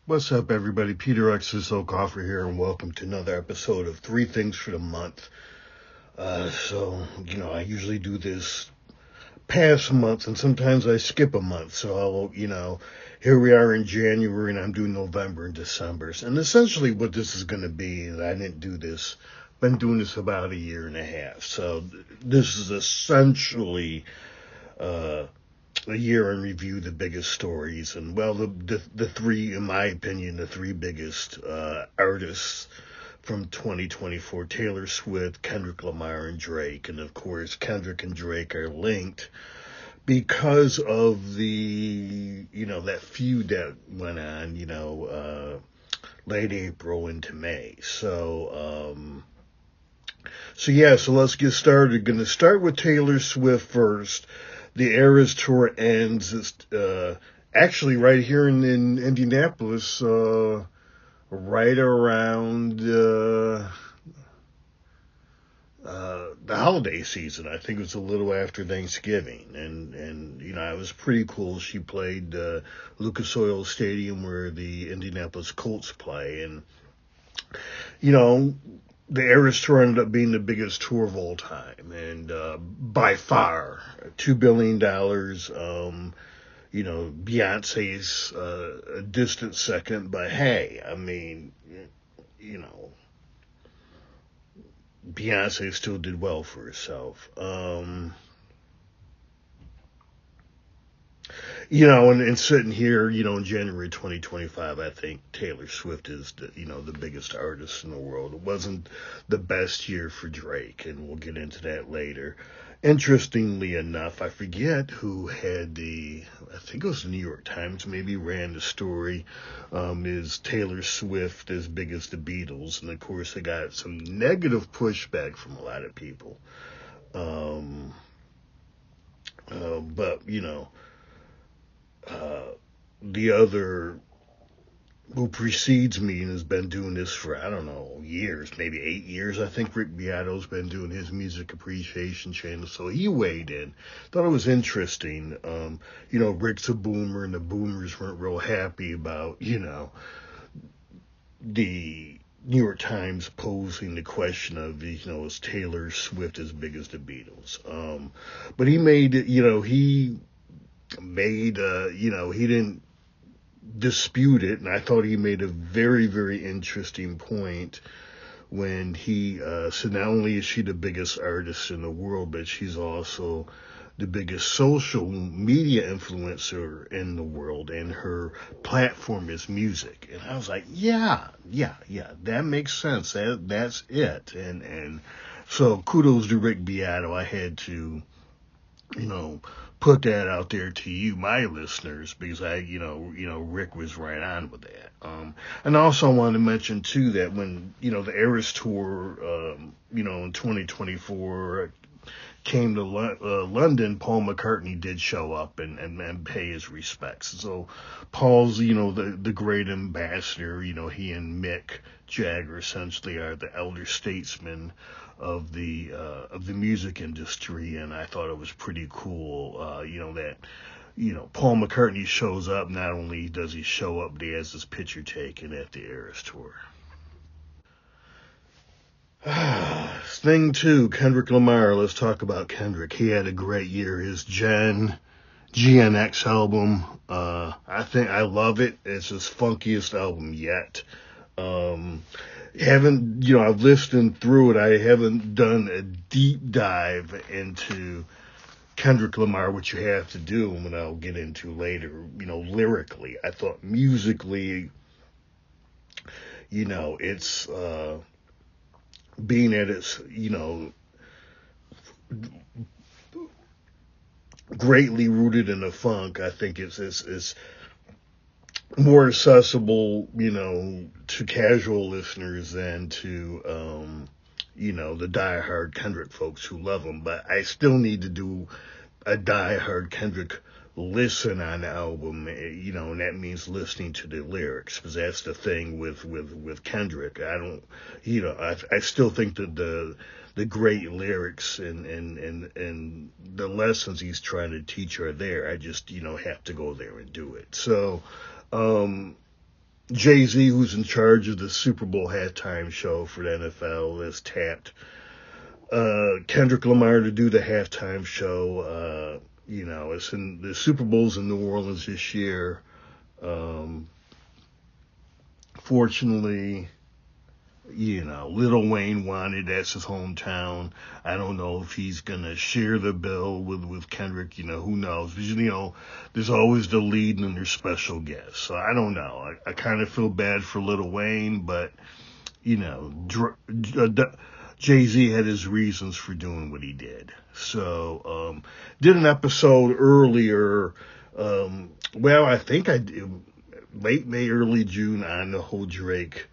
What's up, everybody? Peter X is Coffer here, and welcome to another episode of Three Things for the Month. I usually do this past month, and sometimes I skip a month. Here we are in January, and I'm doing November and December. And essentially, what this is going to be, and I didn't do this, been doing this about a year and a half. So this is essentially uh, a year in review, the biggest stories, and well, the three, in my opinion, the three biggest artists from 2024: Taylor Swift, Kendrick Lamar, and Drake. And of course, Kendrick and Drake are linked because of that feud that went on, late April into May. So let's get started. Going to start with Taylor Swift first. The Eras Tour ends. It's actually right here in Indianapolis, right around the holiday season. I think it was a little after Thanksgiving, and it was pretty cool. She played Lucas Oil Stadium, where the Indianapolis Colts play, and you know the Eras Tour ended up being the biggest tour of all time, and by far, $2 billion. Beyonce's a distant second, but hey, I mean, you know, Beyonce still did well for herself. And sitting here, in January 2025, I think Taylor Swift is the biggest artist in the world. It wasn't the best year for Drake, and we'll get into that later. Interestingly enough, I forget who had I think it was the New York Times maybe ran the story, is Taylor Swift as big as the Beatles? And of course, they got some negative pushback from a lot of people. Um, but the other who precedes me and has been doing this for, I don't know, years, maybe 8 years. I think Rick Beato's been doing his music appreciation channel, so he weighed in. Thought it was interesting. Rick's a boomer, and the boomers weren't real happy about, the New York Times posing the question of, is Taylor Swift as big as the Beatles? But he made it, he didn't dispute it, and I thought he made a very, very interesting point when he said not only is she the biggest artist in the world, but she's also the biggest social media influencer in the world, and her platform is music. And I was like, yeah, that makes sense. That's it. And so kudos to Rick Beato. I had to, put that out there to you, my listeners, because Rick was right on with that. And also I wanted to mention too that when, the Eras Tour, in 2024 came to London, Paul McCartney did show up and pay his respects. So Paul's, the great ambassador. He and Mick Jagger essentially are the elder statesmen of the music industry, and I thought it was pretty cool, that Paul McCartney shows up. Not only does he show up, but he has his picture taken at the Eras Tour. Thing two, Kendrick Lamar. Let's talk about Kendrick. He had a great year. His GNX album, I love it. It's his funkiest album yet. I've listened through it. I haven't done a deep dive into Kendrick Lamar, which you have to do, and I'll get into later. Lyrically, I thought musically, it's being at its, greatly rooted in the funk. I think it's more accessible, to casual listeners than to, the diehard Kendrick folks who love him. But I still need to do a diehard Kendrick listen on the album, and that means listening to the lyrics, because that's the thing with Kendrick. I don't, I still think that the great lyrics and the lessons he's trying to teach are there. I just, have to go there and do it. So, Jay-Z, who's in charge of the Super Bowl halftime show for the NFL, has tapped Kendrick Lamar to do the halftime show. It's in the Super Bowl's in New Orleans this year. Fortunately, Lil Wayne wanted, that's his hometown. I don't know if he's gonna share the bill with Kendrick. Who knows? But, there's always the lead and there's special guests. So I don't know. I kind of feel bad for Lil Wayne, but Jay-Z had his reasons for doing what he did. So, did an episode earlier, I think I did, late May, early June, on the whole Drake,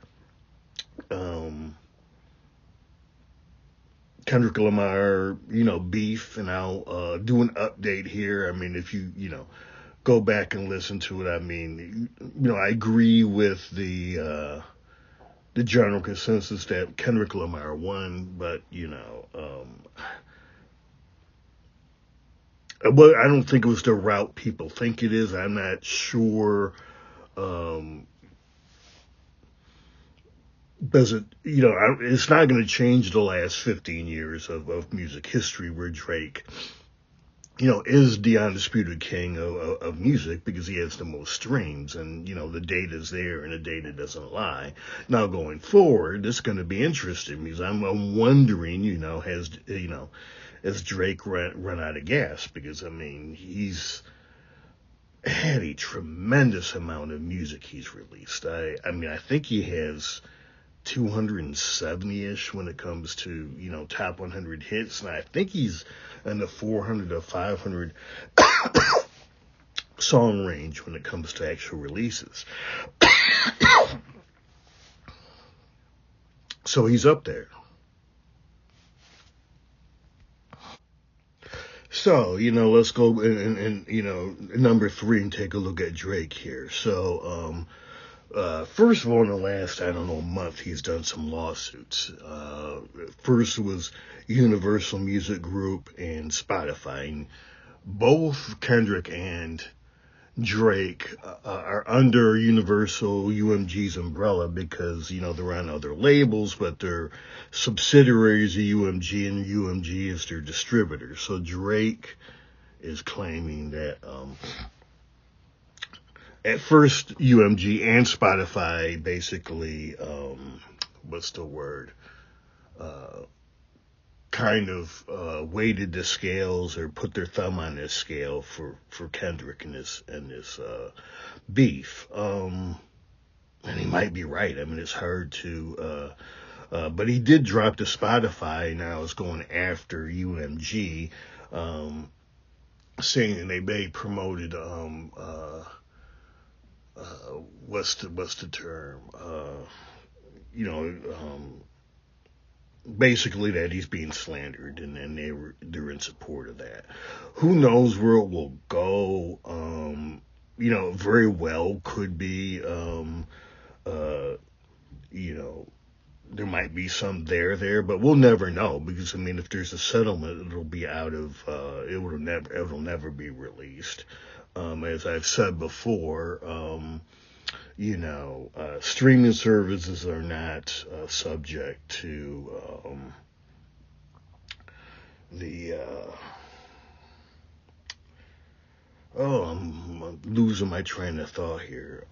Kendrick Lamar, beef, and I'll do an update here. I mean, if you, go back and listen to it, I mean, I agree with the general consensus that Kendrick Lamar won, but, well, I don't think it was the route people think it is. I'm not sure. Does it, it's not going to change the last 15 years of music history where Drake, is the undisputed king of music because he has the most streams and, the data's there and the data doesn't lie. Now going forward, it's going to be interesting because I'm wondering, has Drake run out of gas? Because, I mean, he's had a tremendous amount of music he's released. I think he has 270-ish when it comes to, top 100 hits. And I think he's in the 400 to 500 song range when it comes to actual releases. So he's up there. So, let's go and number 3 and take a look at Drake here. So, first of all, in the last, month, he's done some lawsuits. First was Universal Music Group and Spotify. And both Kendrick and Drake are under Universal UMG's umbrella because, they're on other labels, but they're subsidiaries of UMG, and UMG is their distributor. So Drake is claiming that at first UMG and Spotify basically, kind of weighted the scales or put their thumb on this scale for Kendrick and this beef. And he might be right. I mean, it's hard to, but he did drop to Spotify. Now it's going after UMG, saying they may promoted, what's the term? Basically that he's being slandered, and they're in support of that. Who knows where it will go? Very well could be, there might be some there, but we'll never know because, if there's a settlement, it'll be it'll never be released. As I've said before, streaming services are not subject to I'm losing my train of thought here.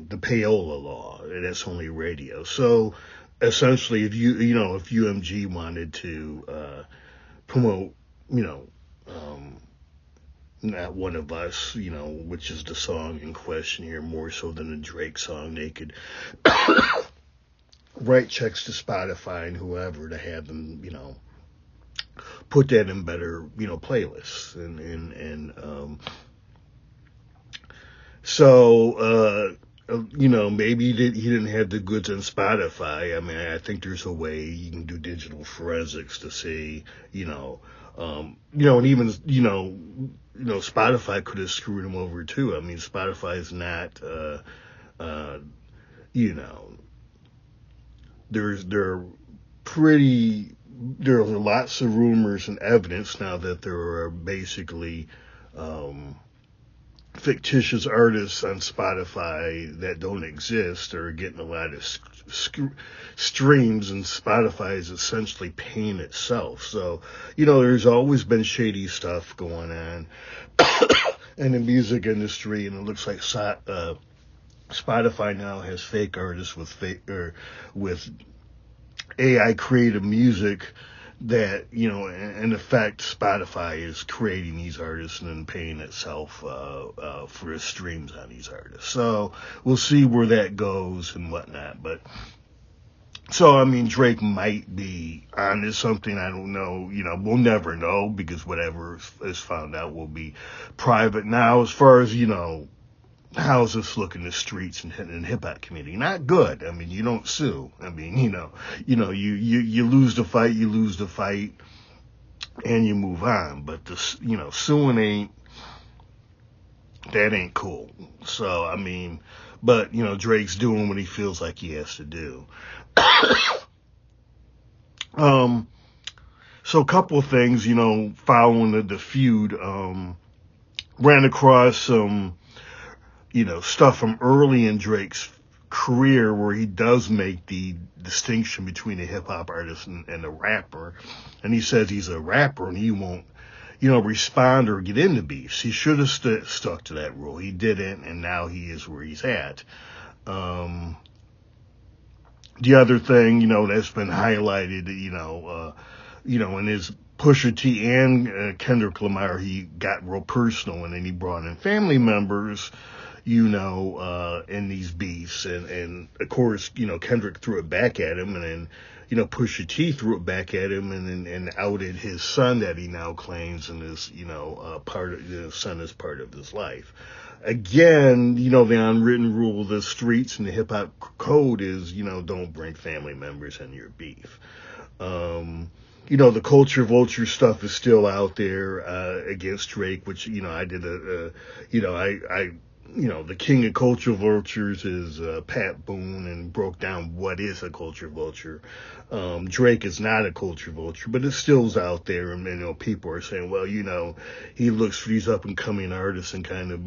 The payola law, that's only radio. So essentially, if if UMG wanted to promote, Not One of Us, which is the song in question here, more so than the Drake song, they could write checks to Spotify and whoever to have them, put that in better, playlists. So, maybe he didn't have the goods on Spotify. I think there's a way you can do digital forensics to see, and even, Spotify could have screwed him over too. Spotify is not, there are lots of rumors and evidence now that there are basically, fictitious artists on Spotify that don't exist are getting a lot of streams, and Spotify is essentially paying itself. So, there's always been shady stuff going on in the music industry, and it looks like Spotify now has fake artists with AI created music that, in effect, Spotify is creating these artists and then paying itself for streams on these artists. So we'll see where that goes and whatnot. But so, I mean, Drake might be onto something. I don't know. We'll never know, because whatever is found out will be private. Now, as far as, how's this look in the streets and hip hop community? Not good. I mean, you don't sue. I mean, you lose the fight, and you move on. But suing ain't cool. So, I mean, but Drake's doing what he feels like he has to do. So a couple of things, following the feud, ran across some stuff from early in Drake's career where he does make the distinction between a hip hop artist and a rapper. And he says he's a rapper and he won't, respond or get into beefs. He should have stuck to that rule. He didn't, and now he is where he's at. The other thing, that's been highlighted, in his Pusha T and Kendrick Lamar, he got real personal, and then he brought in family members, in these beefs. And of course, Kendrick threw it back at him, and then, Pusha T threw it back at him and outed his son that he now claims and is, part of the son is part of his life. Again, the unwritten rule of the streets and the hip hop code is, don't bring family members in your beef. The culture vulture stuff is still out there, against Drake, which, I did the king of culture vultures is Pat Boone, and broke down what is a culture vulture. Drake is not a culture vulture, but it still's out there, and people are saying, well, he looks for these up and coming artists and kind of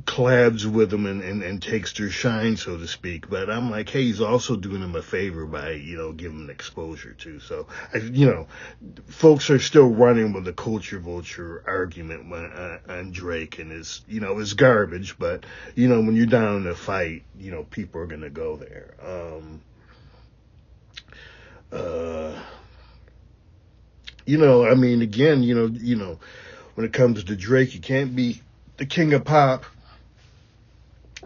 collabs with them and takes their shine, so to speak. But I'm like, hey, he's also doing them a favor by giving them exposure too. So folks are still running with the culture vulture argument on Drake, and it's it's garbage. But when you're down in a fight, people are gonna go there. I mean, again, when it comes to Drake, you can't be the king of pop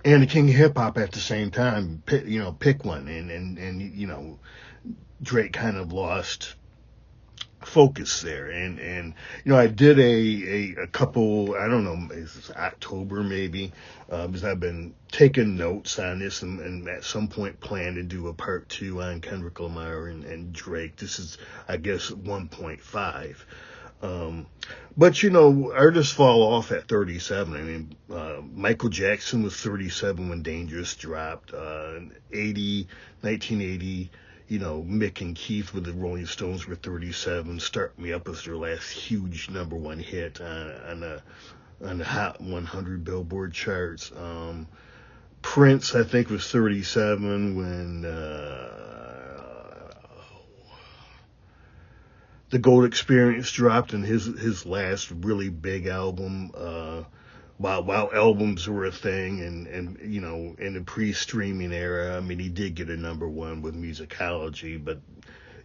and the king of hip hop at the same time. Pick one, and Drake kind of lost focus there, and I did a couple, I don't know, it's October maybe, because I've been taking notes on this, and at some point plan to do a part 2 on Kendrick Lamar and Drake. This is, I guess, 1.5. But artists fall off at 37. I mean, Michael Jackson was 37 when Dangerous dropped. 1980. Mick and Keith with the Rolling Stones were 37. Start Me Up was their last huge #1 hit on the Hot 100 Billboard charts. Prince, I think, was 37 when The Gold Experience dropped, and his last really big album. While albums were a thing, and in the pre-streaming era, I mean, he did get a #1 with Musicology, but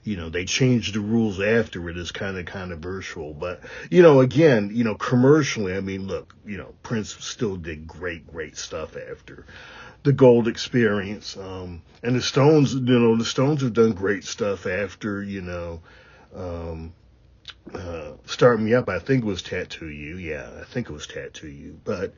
they changed the rules after it. Is kind of controversial, but again, commercially, I mean, look, Prince still did great stuff after The Gold Experience, and the Stones, the Stones have done great stuff after, Start Me Up, I think it was Tattoo You. Yeah, I think it was Tattoo You. But,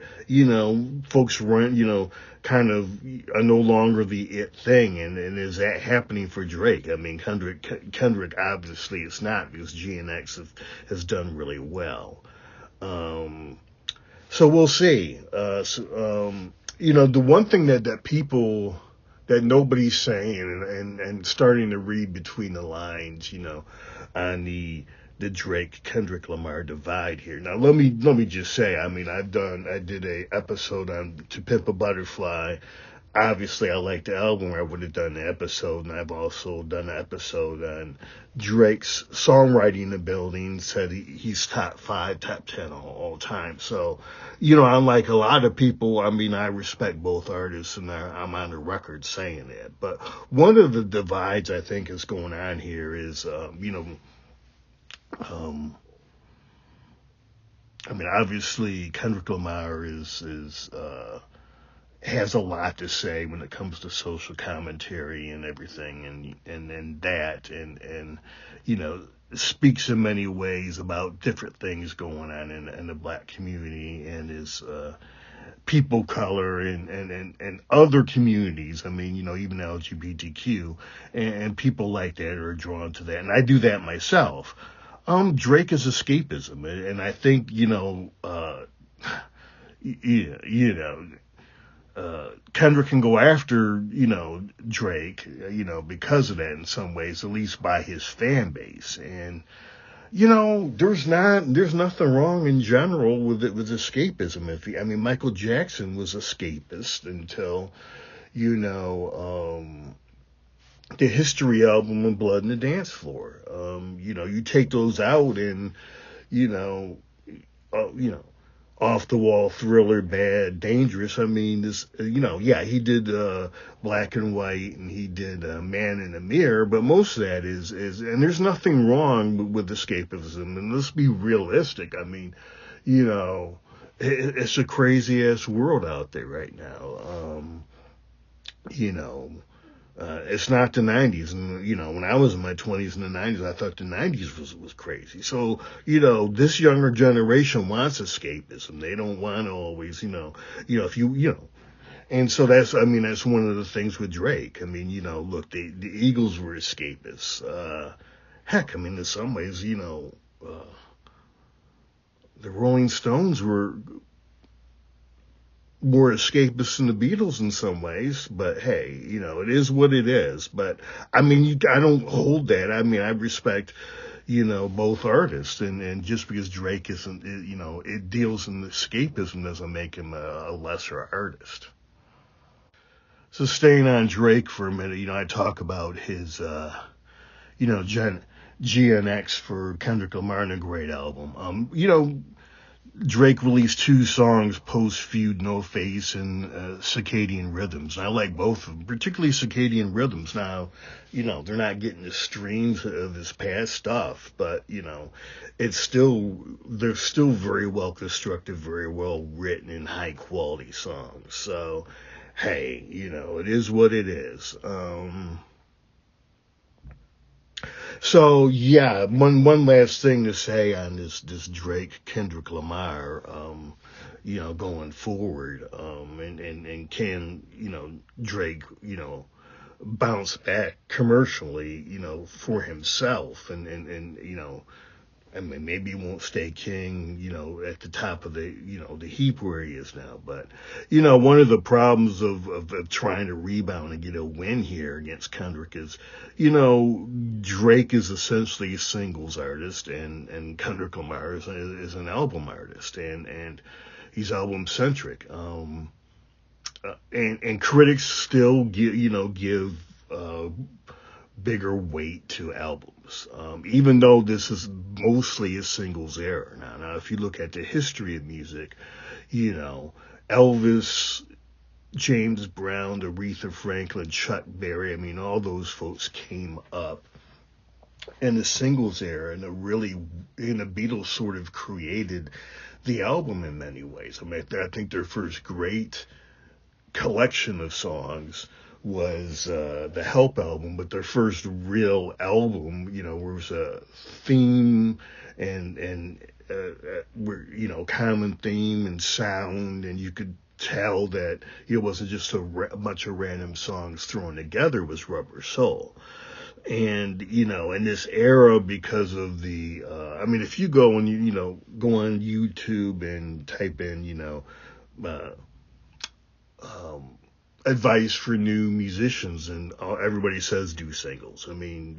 folks run, kind of are no longer the it thing. And is that happening for Drake? I mean, Kendrick obviously it's not, because GNX has done really well. So we'll see. The one thing that people, that nobody's saying and starting to read between the lines, on the the Drake Kendrick Lamar divide here. Now let me just say, I mean, I did a episode on To Pimp a Butterfly. Obviously, I like the album. I would have done the episode, and I've also done an episode on Drake's songwriting ability. Said he's top 5, top 10 all time. So, unlike a lot of people, I mean, I respect both artists, and I'm on the record saying that. But one of the divides I think is going on here is, I mean, obviously, Kendrick Lamar has a lot to say when it comes to social commentary and everything, and that, and speaks in many ways about different things going on in the black community and his people color and other communities. I mean, even LGBTQ and people like that are drawn to that, and I do that myself. Drake is escapism, and I think Kendrick can go after, Drake, because of that in some ways, at least by his fan base. And, there's nothing wrong in general with it, with escapism. I mean, Michael Jackson was escapist until, the History album and Blood in the Dance Floor. You take those out and, off the wall, Thriller, Bad, Dangerous. I mean, he did Black and White, and he did Man in the Mirror, but most of that is, and there's nothing wrong with escapism. And let's be realistic. I mean, it's a crazy ass world out there right now. It's not the 90s. And, when I was in my 20s and the 90s, I thought the 90s was crazy. So, this younger generation wants escapism. They don't want to always, and so that's one of the things with Drake. I mean, look, the Eagles were escapists. Heck, I mean, in some ways, the Rolling Stones were more escapist than the Beatles in some ways, but hey, it is what it is. But I mean, I don't hold that. I mean, I respect, both artists, and just because Drake isn't, it deals in escapism doesn't make him a lesser artist. So staying on Drake for a minute, I talk about his, GNX for Kendrick Lamar in a great album. Drake released 2 songs post-feud, No Face and Circadian Rhythms. And I like both of them, particularly Circadian Rhythms. Now, they're not getting the streams of his past stuff, but, they're still very well constructed, very well written, and high quality songs. So, hey, it is what it is. So yeah, one last thing to say on this Drake Kendrick Lamar, going forward, and can Drake bounce back commercially, for himself, and I mean, maybe he won't stay king, at the top of the heap where he is now. But, one of the problems of trying to rebound and get a win here against Kendrick is, Drake is essentially a singles artist, and Kendrick Lamar is an album artist, and he's album centric. And critics still give bigger weight to albums, even though this is mostly a singles era. Now, if you look at the history of music, Elvis, James Brown, Aretha Franklin, Chuck Berry, I mean, all those folks came up in the singles era, and the Beatles sort of created the album in many ways. I mean, I think their first great collection of songs was the Help album, but their first real album, was a theme and common theme and sound, and you could tell that it wasn't just a bunch of random songs thrown together. It was Rubber Soul. And, in this era, because of the, if you go and, go on YouTube and type in, advice for new musicians, and everybody says do singles. I mean,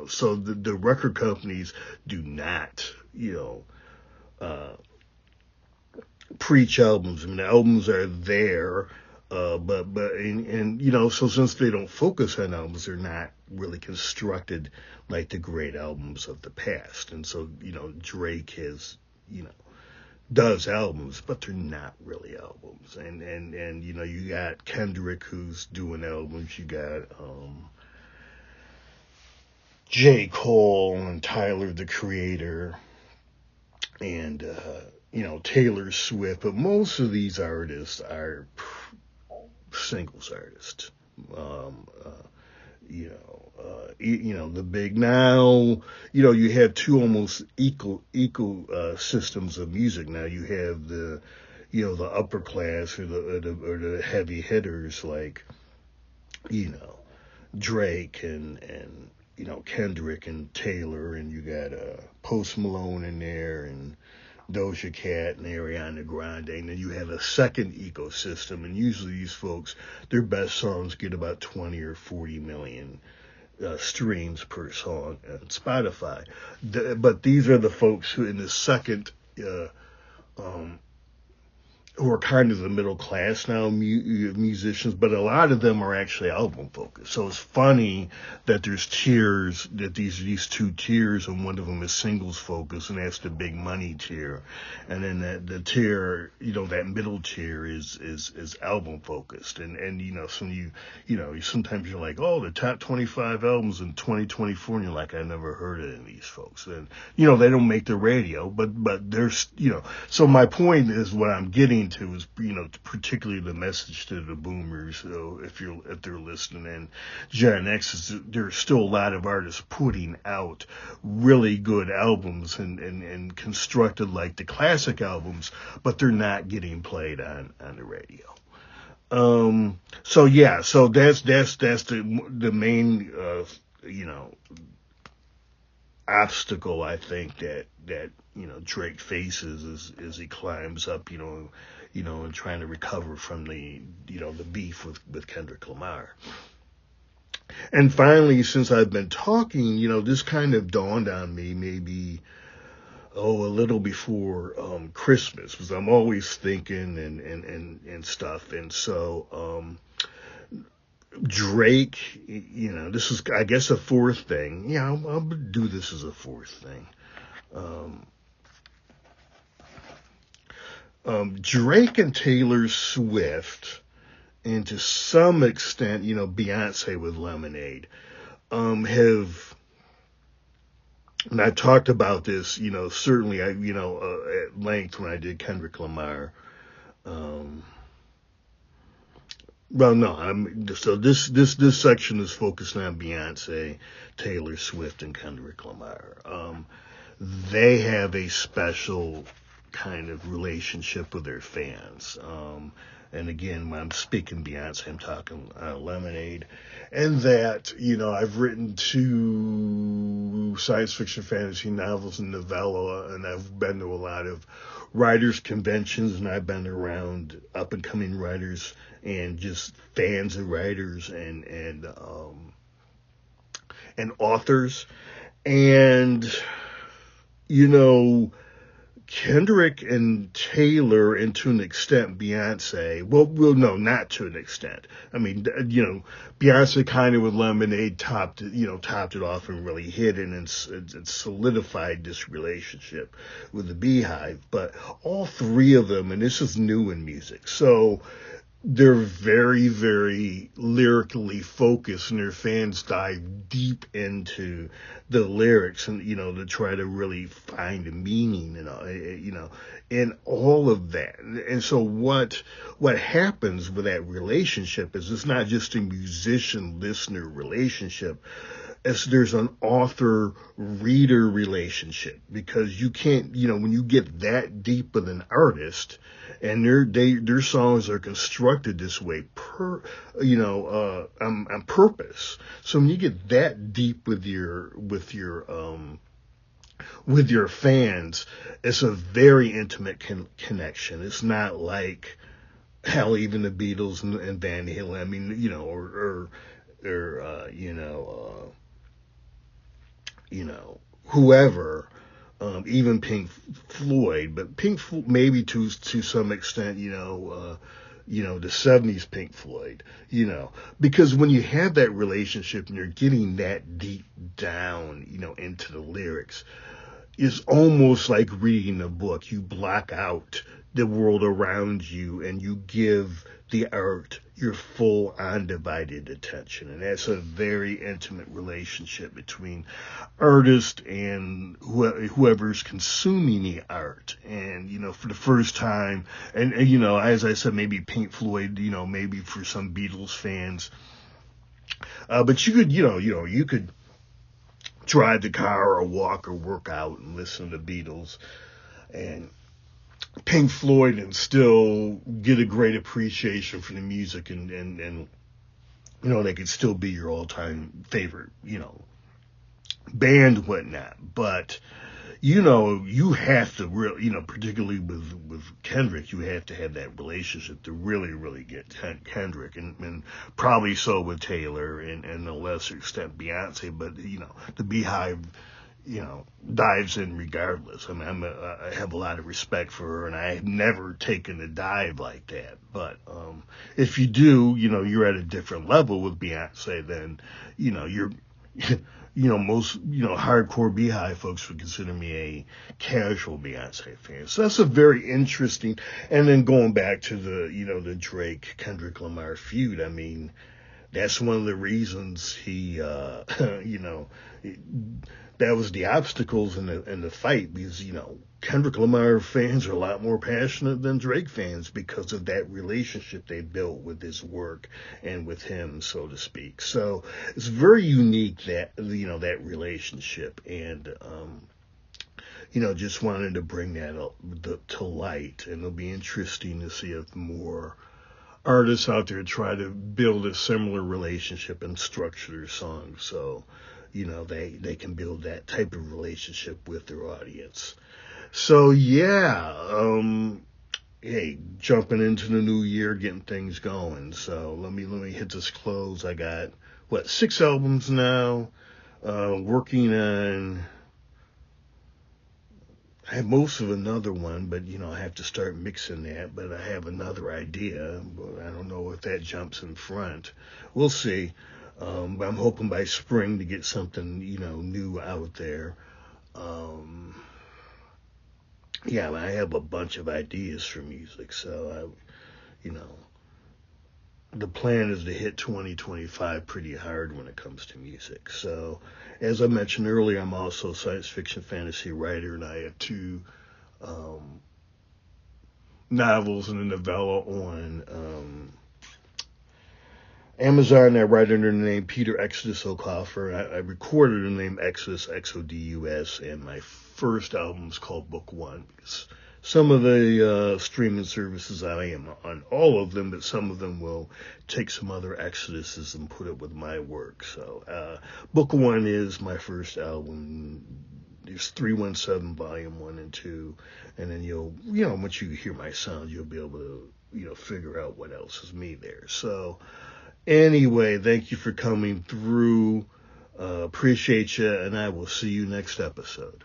so the record companies do not, preach albums. I mean, the albums are there, so since they don't focus on albums, they're not really constructed like the great albums of the past. And so, Drake has, does albums, but they're not really albums. And you got Kendrick who's doing albums. You got J. Cole and Tyler the Creator and Taylor Swift, but most of these artists are singles artists. The big now, you have two almost equal systems of music now. You have the upper class or the heavy hitters like Drake and Kendrick and Taylor, and you got Post Malone in there and Doja Cat and Ariana Grande, and then you have a second ecosystem, and usually these folks, their best songs get about 20 or 40 million streams per song on Spotify. But these are the folks who in the second who are kind of the middle class now musicians, but a lot of them are actually album focused. So it's funny that there's tiers, that these two tiers, and one of them is singles focused, and that's the big money tier, and then the tier, that middle tier is album focused, and so sometimes you're like, oh, the top 25 albums in 2024, and you're like, I never heard of any of these folks, and they don't make the radio, but there's so my point is what I'm getting to is, particularly the message to the boomers, if they're listening, and Gen X, is there's still a lot of artists putting out really good albums and constructed like the classic albums, but they're not getting played on the radio. So that's the main, obstacle I think that Drake faces as he climbs up, and trying to recover from the beef with Kendrick Lamar. And finally, since I've been talking, this kind of dawned on me maybe, a little before Christmas, because I'm always thinking and stuff. And so Drake, this is, I guess, a fourth thing. Yeah, I'll do this as a fourth thing. Drake and Taylor Swift, and to some extent, Beyonce with Lemonade, have, and I talked about this, certainly, at length when I did Kendrick Lamar. So this section is focused on Beyonce, Taylor Swift, and Kendrick Lamar. They have a special kind of relationship with their fans. And again, when I'm speaking Beyonce, I'm talking Lemonade. And that, I've written 2 science fiction fantasy novels and novella, and I've been to a lot of writers' conventions, and I've been around up-and-coming writers and just fans of writers and authors. And, Kendrick and Taylor, and to an extent Beyonce, well, no, not to an extent. I mean, Beyonce kind of with Lemonade topped it off and really hit it and solidified this relationship with the Beehive. But all three of them, and this is new in music, so they're very, very lyrically focused, and their fans dive deep into the lyrics and, to try to really find a meaning and, in all of that. And so what happens with that relationship is it's not just a musician-listener relationship. There's an author-reader relationship, because you can't, when you get that deep with an artist, and their songs are constructed this way on purpose. So when you get that deep with your fans, it's a very intimate connection. It's not like hell, even the Beatles and Van Halen. I mean, or whoever, even Pink Floyd, but maybe to some extent, the 70s Pink Floyd, because when you have that relationship and you're getting that deep down, into the lyrics, it's almost like reading a book. You block out the world around you and you give the art your full undivided attention. And that's a very intimate relationship between artist and whoever's consuming the art. And, for the first time, and as I said, maybe Pink Floyd, maybe for some Beatles fans, but you could, you could drive the car or walk or work out and listen to the Beatles and Pink Floyd and still get a great appreciation for the music, and they could still be your all-time favorite, band, whatnot. But, you have to really, particularly with Kendrick, you have to have that relationship to really, really get Kendrick, and probably so with Taylor and a lesser extent Beyonce, but, the Beehive, dives in regardless. I mean, I have a lot of respect for her, and I have never taken a dive like that. But if you do, you're at a different level with Beyonce than, you're, most, hardcore Beehive folks would consider me a casual Beyonce fan. So that's a very interesting. And then going back to the, the Drake Kendrick Lamar feud. I mean, that's one of the reasons he, that was the obstacles in the fight, because, Kendrick Lamar fans are a lot more passionate than Drake fans because of that relationship they built with his work and with him, so to speak. So it's very unique that, that relationship, and, just wanted to bring that up to light, and it'll be interesting to see if more artists out there try to build a similar relationship and structure their songs so they can build that type of relationship with their audience. So yeah, hey, jumping into the new year, getting things going. So let me hit this close. I got 6 albums now, working on. I have most of another one, but I have to start mixing that. But I have another idea, but I don't know if that jumps in front. We'll see. But I'm hoping by spring to get something, new out there. Yeah, I have a bunch of ideas for music, so the plan is to hit 2025 pretty hard when it comes to music. So, as I mentioned earlier, I'm also a science fiction fantasy writer, and I have 2 novels and a novella on Amazon. I write under the name Peter Exodus O'Coffer. I recorded the name Exodus, Xodus, and my first album is called Book One. Because some of the streaming services, I am on all of them, but some of them will take some other Exoduses and put it with my work. So Book One is my first album. There's 317 Volume 1 and 2, and then you'll, once you hear my sound, you'll be able to, figure out what else is me there. So anyway, thank you for coming through. Appreciate you, and I will see you next episode.